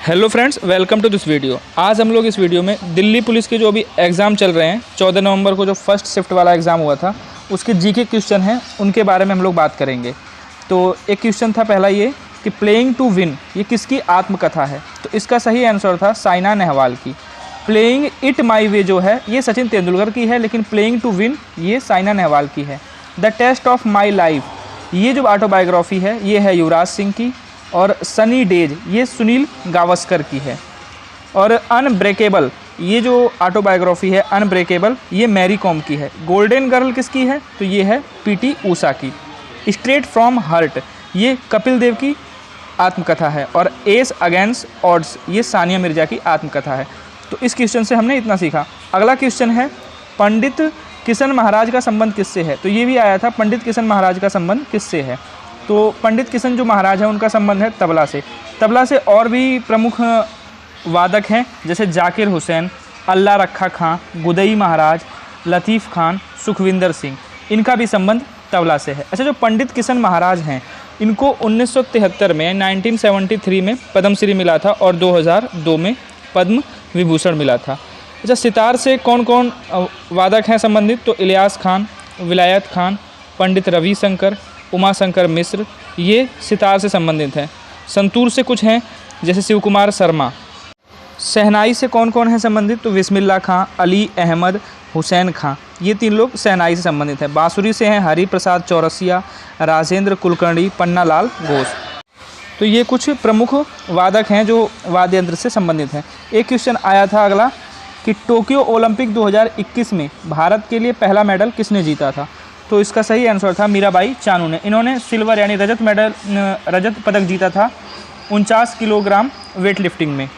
Hello friends, welcome to this video. आज हम लोग इस वीडियो में दिल्ली पुलिस के जो अभी एग्ज़ाम चल रहे हैं 14 नवंबर को जो फर्स्ट शिफ्ट वाला एग्ज़ाम हुआ था उसके जीके क्वेश्चन हैं, उनके बारे में हम लोग बात करेंगे। तो एक क्वेश्चन था पहला ये कि प्लेइंग टू विन ये किसकी आत्मकथा है। तो इसका सही आंसर था साइना नेहवाल की। प्लेइंग इट माई वे जो है ये सचिन तेंदुलकर की है, लेकिन प्लेइंग टू विन ये साइना नेहवाल की है। The test of my life ये जो ऑटोबायोग्राफी है ये है युवराज सिंह की। और सनी डेज ये सुनील गावस्कर की है। और अनब्रेकेबल ये जो ऑटोबायोग्राफी है अनब्रेकेबल ये मैरी कॉम की है। गोल्डन गर्ल किसकी है तो ये है पीटी ऊषा की। स्ट्रेट फ्रॉम हार्ट ये कपिल देव की आत्मकथा है। और एस अगेंस्ट ऑड्स ये सानिया मिर्जा की आत्मकथा है। तो इस क्वेश्चन से हमने इतना सीखा। अगला क्वेश्चन है पंडित किशन महाराज का संबंध किससे है। तो ये भी आया था पंडित किशन महाराज का संबंध किससे है। तो पंडित किशन जो महाराज है उनका संबंध है तबला से। तबला से और भी प्रमुख वादक हैं जैसे जाकिर हुसैन, अल्लाह रखा खां, गुदई महाराज, लतीफ़ खान, सुखविंदर सिंह, इनका भी संबंध तबला से है। अच्छा, जो पंडित किशन महाराज हैं इनको 1973 में 1973 में पद्मश्री मिला था और 2002 में पद्म विभूषण मिला था। अच्छा, सितार से कौन कौन वादक हैं संबंधित तो इलियास खान, विलायत खान, पंडित रविशंकर, उमाशंकर मिश्र ये सितार से संबंधित हैं। संतूर से कुछ हैं जैसे शिव कुमार शर्मा। शहनाई से कौन कौन है संबंधित तो बिस्मिल्लाह खां, अली अहमद, हुसैन खां, ये तीन लोग शहनाई से संबंधित हैं। बांसुरी से हैं हरि प्रसाद चौरसिया, राजेंद्र कुलकर्णी, पन्नालाल घोष। तो ये कुछ प्रमुख वादक हैं जो वाद्य यंत्र से संबंधित हैं। एक क्वेश्चन आया था अगला कि टोक्यो ओलंपिक 2021 में भारत के लिए पहला मेडल किसने जीता था। तो इसका सही आंसर था मीराबाई चानू ने। इन्होंने सिल्वर यानी रजत पदक जीता था 49 किलोग्राम वेट लिफ्टिंग में।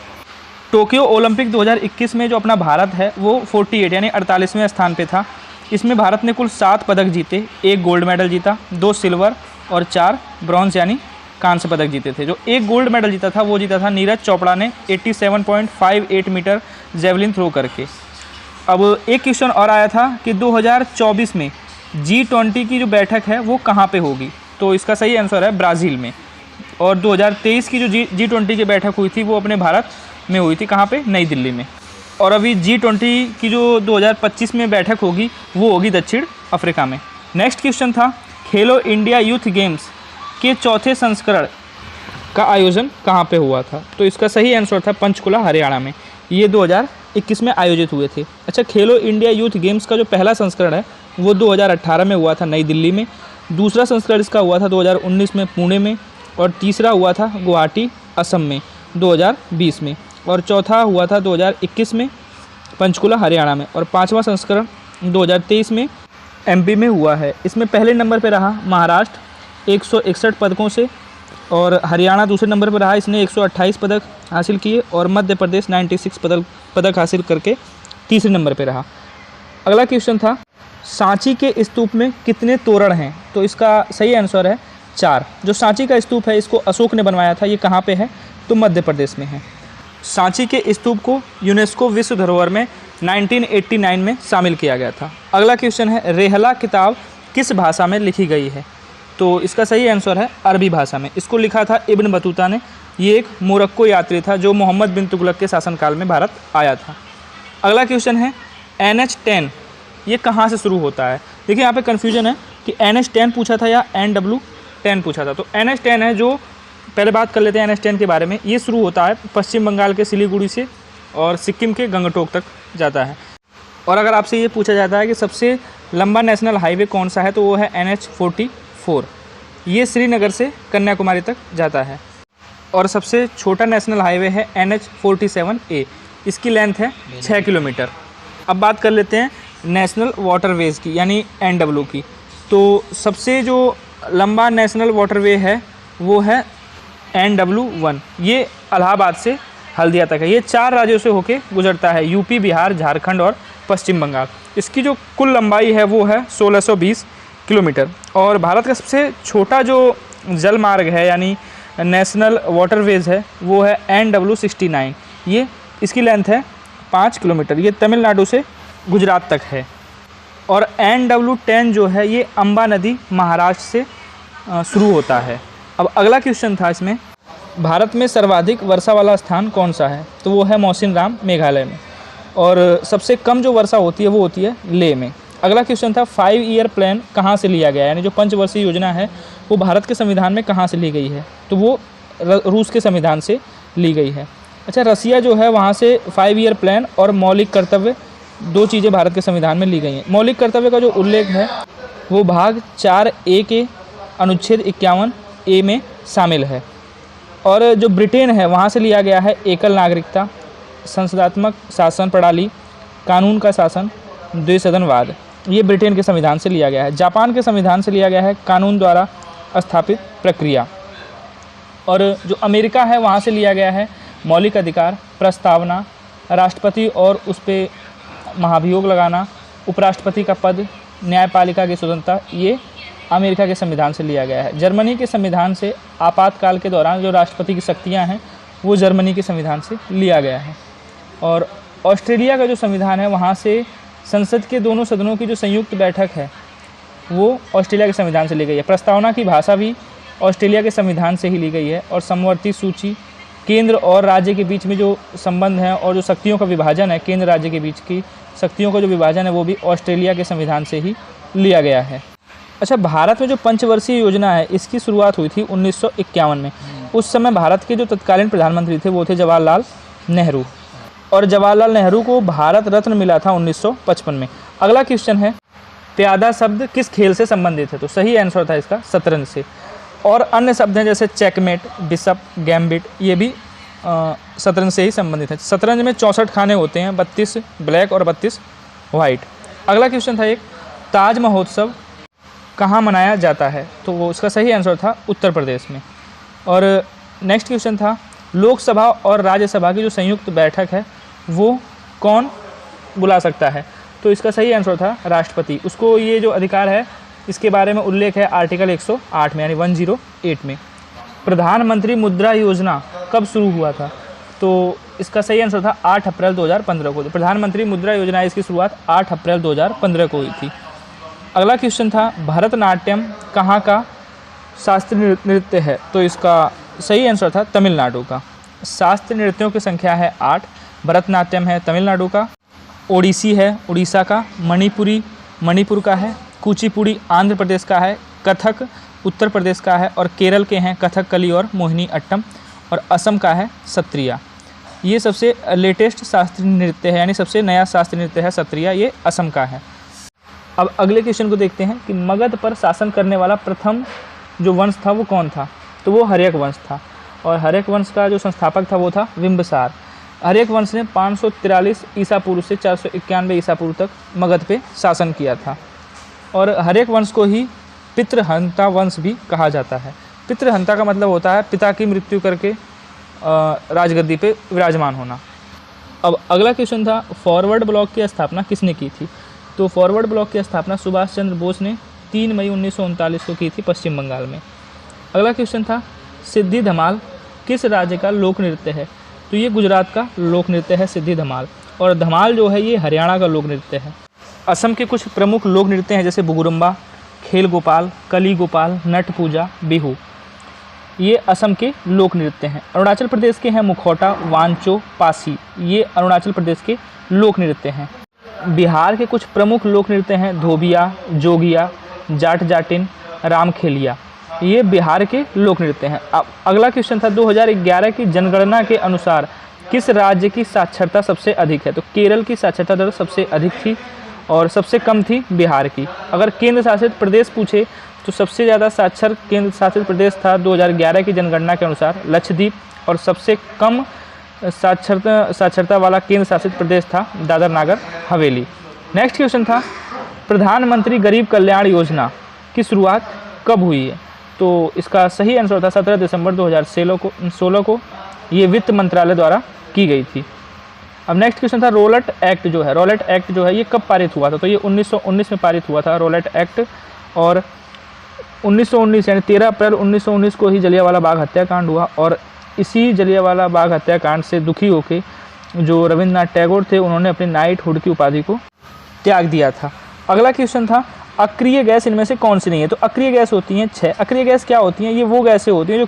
टोक्यो ओलंपिक 2021 में जो अपना भारत है वो 48 यानी 48वें स्थान पे था। इसमें भारत ने कुल 7 पदक जीते, 1 गोल्ड मेडल जीता, 2 सिल्वर और 4 ब्रॉन्ज यानी कांस्य पदक जीते थे। जो 1 गोल्ड मेडल जीता था वो जीता था नीरज चोपड़ा ने 87.58 मीटर जेवलिन थ्रो करके। अब एक क्वेश्चन और आया था कि 2024 में G20 की जो बैठक है वो कहाँ पे होगी। तो इसका सही आंसर है ब्राज़ील में। और 2023 की जो G20 की बैठक हुई थी वो अपने भारत में हुई थी, कहाँ पे, नई दिल्ली में। और अभी G20 की जो 2025 में बैठक होगी वो होगी दक्षिण अफ्रीका में। नेक्स्ट क्वेश्चन था खेलो इंडिया यूथ गेम्स के चौथे संस्करण का आयोजन कहाँ पे हुआ था। तो इसका सही आंसर था पंचकुला हरियाणा में। ये 2021 में आयोजित हुए थे। अच्छा, खेलो इंडिया यूथ गेम्स का जो पहला संस्करण है वो 2018 में हुआ था नई दिल्ली में। दूसरा संस्करण इसका हुआ था 2019 में पुणे में। और तीसरा हुआ था गुवाहाटी असम में 2020 में। और चौथा हुआ था 2021 में पंचकुला हरियाणा में। और पांचवा संस्करण 2023 में एमपी में हुआ है। इसमें पहले नंबर पर रहा महाराष्ट्र 161 पदकों से। और हरियाणा दूसरे नंबर पर रहा, इसने 128 पदक हासिल किए। और मध्य प्रदेश 96 पदक हासिल करके तीसरे नंबर पर रहा। अगला क्वेश्चन था सांची के स्तूप में कितने तोरण हैं। तो इसका सही आंसर है 4। जो सांची का स्तूप है इसको अशोक ने बनवाया था। ये कहाँ पे है तो मध्य प्रदेश में है। सांची के स्तूप को यूनेस्को विश्व धरोहर में 1989 में शामिल किया गया था। अगला क्वेश्चन है रेहला किताब किस भाषा में लिखी गई है। तो इसका सही आंसर है अरबी भाषा में। इसको लिखा था इब्न बतूता ने। ये एक मोरक्को यात्री था जो मोहम्मद बिन तुगलक के शासनकाल में भारत आया था। अगला क्वेश्चन है NH10 ये कहाँ से शुरू होता है। देखिए यहाँ पे कन्फ्यूजन है कि NH10 पूछा था या NW10 पूछा था। तो NH10 है जो, पहले बात कर लेते हैं NH10 के बारे में। ये शुरू होता है पश्चिम बंगाल के सिलीगुड़ी से और सिक्किम के गंगटोक तक जाता है। और अगर आपसे ये पूछा जाता है कि सबसे लंबा नेशनल हाईवे कौन सा है तो वो है NH44। ये श्रीनगर से कन्याकुमारी तक जाता है। और सबसे छोटा नेशनल हाईवे है NH47A। इसकी लेंथ है 6 किलोमीटर। अब बात कर लेते हैं नेशनल वाटरवेज़ की यानी NW की। तो सबसे जो लंबा नेशनल वाटरवे है वो है NW1। ये इलाहाबाद से हल्दिया तक है। ये 4 राज्यों से होके गुजरता है, यूपी, बिहार, झारखंड और पश्चिम बंगाल। इसकी जो कुल लंबाई है वो है 1620 किलोमीटर। और भारत का सबसे छोटा जो जल मार्ग है यानी नेशनल वाटरवेज़ है वो है NW69। ये इसकी लेंथ है 5 किलोमीटर। ये तमिलनाडु से गुजरात तक है। और NW10 जो है ये अम्बा नदी महाराष्ट्र से शुरू होता है। अब अगला क्वेश्चन था इसमें भारत में सर्वाधिक वर्षा वाला स्थान कौन सा है? तो वो है मौसिनराम, मेघालय में। और सबसे कम जो वर्षा होती है वो होती है लेह में। अगला क्वेश्चन था 5 ईयर प्लान कहाँ से लिया गया है, यानी जो पंचवर्षीय योजना है वो भारत के संविधान में कहाँ से ली गई है? तो वो रूस के संविधान से ली गई है। अच्छा, रसिया जो है वहाँ से 5 ईयर प्लान और मौलिक कर्तव्य, दो चीज़ें भारत के संविधान में ली गई हैं। मौलिक कर्तव्य का जो उल्लेख है वो भाग 4A के अनुच्छेद 51A में शामिल है। और जो ब्रिटेन है वहाँ से लिया गया है एकल नागरिकता, संसदात्मक शासन प्रणाली, कानून का शासन, द्विसदनवाद। ये ब्रिटेन के संविधान से लिया गया है। जापान के संविधान से लिया गया है कानून द्वारा स्थापित प्रक्रिया। और जो अमेरिका है वहाँ से लिया गया है मौलिक अधिकार, प्रस्तावना, राष्ट्रपति और उस पर महाभियोग लगाना, उपराष्ट्रपति का पद, न्यायपालिका की स्वतंत्रता, ये अमेरिका के संविधान से लिया गया है। जर्मनी के संविधान से आपातकाल के दौरान जो राष्ट्रपति की शक्तियाँ हैं वो जर्मनी के संविधान से लिया गया है। और ऑस्ट्रेलिया का जो संविधान है वहाँ से संसद के दोनों सदनों की जो संयुक्त बैठक है वो ऑस्ट्रेलिया के संविधान से ली गई है। प्रस्तावना की भाषा भी ऑस्ट्रेलिया के संविधान से ही ली गई है। और समवर्ती सूची, केंद्र और राज्य के बीच में जो संबंध है और जो शक्तियों का विभाजन है, केंद्र राज्य के बीच की शक्तियों का जो विभाजन है वो भी ऑस्ट्रेलिया के संविधान से ही लिया गया है। अच्छा, भारत में जो पंचवर्षीय योजना है इसकी शुरुआत हुई थी 1951 में। उस समय भारत के जो तत्कालीन प्रधानमंत्री थे वो थे जवाहरलाल नेहरू। और जवाहरलाल नेहरू को भारत रत्न मिला था 1955 में। अगला क्वेश्चन है प्यादा शब्द किस खेल से संबंधित है? तो सही आंसर था इसका शतरंज से। और अन्य शब्द हैं जैसे चेकमेट, बिशप, गैम्बिट, ये भी शतरंज से ही संबंधित है। शतरंज में 64 खाने होते हैं, 32 ब्लैक और 32 वाइट। अगला क्वेश्चन था एक ताज महोत्सव कहाँ मनाया जाता है? तो वो उसका सही आंसर था उत्तर प्रदेश में। और नेक्स्ट क्वेश्चन था लोकसभा और राज्यसभा की जो संयुक्त बैठक है वो कौन बुला सकता है? तो इसका सही आंसर था राष्ट्रपति। उसको ये जो अधिकार है इसके बारे में उल्लेख है आर्टिकल 108 में, यानी 108 में। प्रधानमंत्री मुद्रा योजना कब शुरू हुआ था? तो इसका सही आंसर था 8 अप्रैल 2015 को। तो प्रधानमंत्री मुद्रा योजना इसकी शुरुआत 8 अप्रैल 2015 को हुई थी। अगला क्वेश्चन था भरतनाट्यम कहाँ का शास्त्रीय नृत्य है? तो इसका सही आंसर था तमिलनाडु का। शास्त्रीय नृत्यों की संख्या है 8। भरतनाट्यम है तमिलनाडु का, ओडिसी है उड़ीसा का, मणिपुरी मणिपुर का है, कुचिपुड़ी आंध्र प्रदेश का है, कथक उत्तर प्रदेश का है, और केरल के हैं कथकली और मोहिनी अट्टम, और असम का है सत्रिया। ये सबसे लेटेस्ट शास्त्रीय नृत्य है, यानी सबसे नया शास्त्रीय नृत्य है सत्रिया, ये असम का है। अब अगले क्वेश्चन को देखते हैं कि मगध पर शासन करने वाला प्रथम जो वंश था वो कौन था? तो वो हर्यक वंश था। और हर्यक वंश का जो संस्थापक था वो था बिंबिसार। हर्यक वंश ने 543 ईसा पूर्व से 491 ईसा पूर्व तक मगध पे शासन किया था। और हर्यक वंश को ही पितृहंता वंश भी कहा जाता है। पितृहंता का मतलब होता है पिता की मृत्यु करके राजगद्दी पे विराजमान होना। अब अगला क्वेश्चन था फॉरवर्ड ब्लॉक की स्थापना किसने की थी? तो फॉरवर्ड ब्लॉक की स्थापना सुभाष चंद्र बोस ने 3 मई 1939 को की थी पश्चिम बंगाल में। अगला क्वेश्चन था सिद्धि धमाल किस राज्य का लोक नृत्य है? तो ये गुजरात का लोक नृत्य है सिद्धि धमाल। और धमाल जो है ये हरियाणा का लोक नृत्य है। असम के कुछ प्रमुख लोक नृत्य हैं जैसे बुगुरुम्बा, खेल गोपाल, कली गोपाल, नट पूजा, बिहू, ये असम के लोक नृत्य हैं। अरुणाचल प्रदेश के हैं मुखौटा, वांचो, पासी, ये अरुणाचल प्रदेश के लोक नृत्य हैं। बिहार के कुछ प्रमुख लोक नृत्य हैं धोबिया, जोगिया, जाट जाटिन, रामखेलिया, ये बिहार के लोक नृत्य हैं। अब अगला क्वेश्चन था 2011 की जनगणना के अनुसार किस राज्य की साक्षरता सबसे अधिक है? तो केरल की साक्षरता दर सबसे अधिक थी और सबसे कम थी बिहार की। अगर केंद्र शासित प्रदेश पूछे तो सबसे ज़्यादा साक्षर केंद्र शासित प्रदेश था 2011 की जनगणना के अनुसार लक्षद्वीप, और सबसे कम साक्षरता वाला केंद्र शासित प्रदेश था दादर नागर हवेली। नेक्स्ट क्वेश्चन था प्रधानमंत्री गरीब कल्याण योजना की शुरुआत कब हुई है? तो इसका सही आंसर था 17 दिसंबर 2016 को ये वित्त मंत्रालय द्वारा की गई थी। अब नेक्स्ट क्वेश्चन था रोलेट एक्ट जो है ये कब पारित हुआ था? तो ये 1919 में पारित हुआ था रोलेट एक्ट। और 1919 यानी 13 अप्रैल 1919 को ही जलियांवाला बाग हत्याकांड हुआ। और इसी जलियांवाला बाग हत्याकांड से दुखी होकर जो रविंद्रनाथ टैगोर थे उन्होंने अपनी नाइटहुड की उपाधि को त्याग दिया था। अगला क्वेश्चन था अक्रिय गैस इनमें से कौन सी नहीं है? तो अक्रिय गैस होती हैं 6। अक्रिय गैस क्या होती हैं? ये वो गैसें होती हैं जो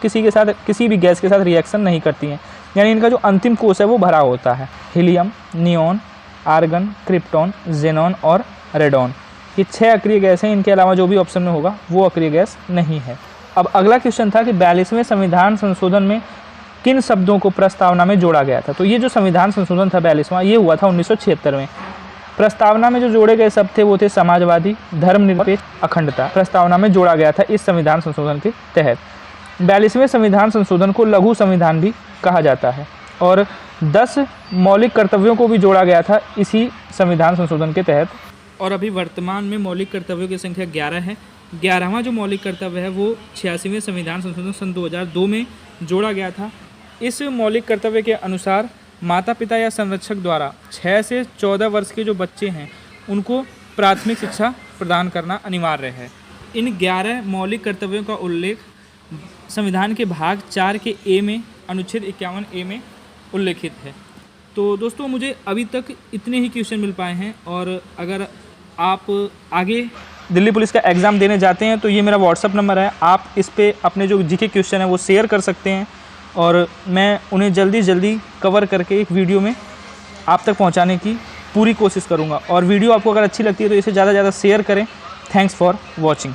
किसी भी गैस के साथ रिएक्शन नहीं करती हैं, यानी इनका जो अंतिम कोश है वो भरा होता है। Helium, neon, argon, krypton, xenon और रेडॉन, ये 6 अक्रिय गैस हैं। इनके अलावा जो भी ऑप्शन में होगा वो अक्रिय गैस नहीं है। अब अगला क्वेश्चन था कि 42वें संविधान संशोधन में किन शब्दों को प्रस्तावना में जोड़ा गया था? तो ये जो संविधान संशोधन था 42वां, ये हुआ था 1976 में। प्रस्तावना में जो जोड़े गए शब्द थे वो थे समाजवादी, धर्मनिरपेक्ष, अखंडता। प्रस्तावना में जोड़ा गया था इस संविधान संशोधन के तहत। 42वें संविधान संशोधन को लघु संविधान भी कहा जाता है और 10 मौलिक कर्तव्यों को भी जोड़ा गया था इसी संविधान संशोधन के तहत। और अभी वर्तमान में मौलिक कर्तव्यों की संख्या 11 है। 11वां जो मौलिक कर्तव्य है वो 86वें संविधान संशोधन सन 2002 में जोड़ा गया था। इस मौलिक कर्तव्य के अनुसार माता पिता या संरक्षक द्वारा 6 से 14 वर्ष के जो बच्चे हैं उनको प्राथमिक शिक्षा प्रदान करना अनिवार्य है। इन 11 मौलिक कर्तव्यों का उल्लेख संविधान के भाग 4 के ए में, अनुच्छेद 51 ए में उल्लेखित है। तो दोस्तों मुझे अभी तक इतने ही क्वेश्चन मिल पाए हैं और अगर आप आगे दिल्ली पुलिस का एग्ज़ाम देने जाते हैं तो ये मेरा व्हाट्सअप नंबर है, आप इस पे अपने जो जीके क्वेश्चन है वो शेयर कर सकते हैं और मैं उन्हें जल्दी कवर करके एक वीडियो में आप तक पहुंचाने की पूरी कोशिश करूंगा। और वीडियो आपको अगर अच्छी लगती है तो इसे ज़्यादा से ज़्यादा शेयर करें। Thanks for watching.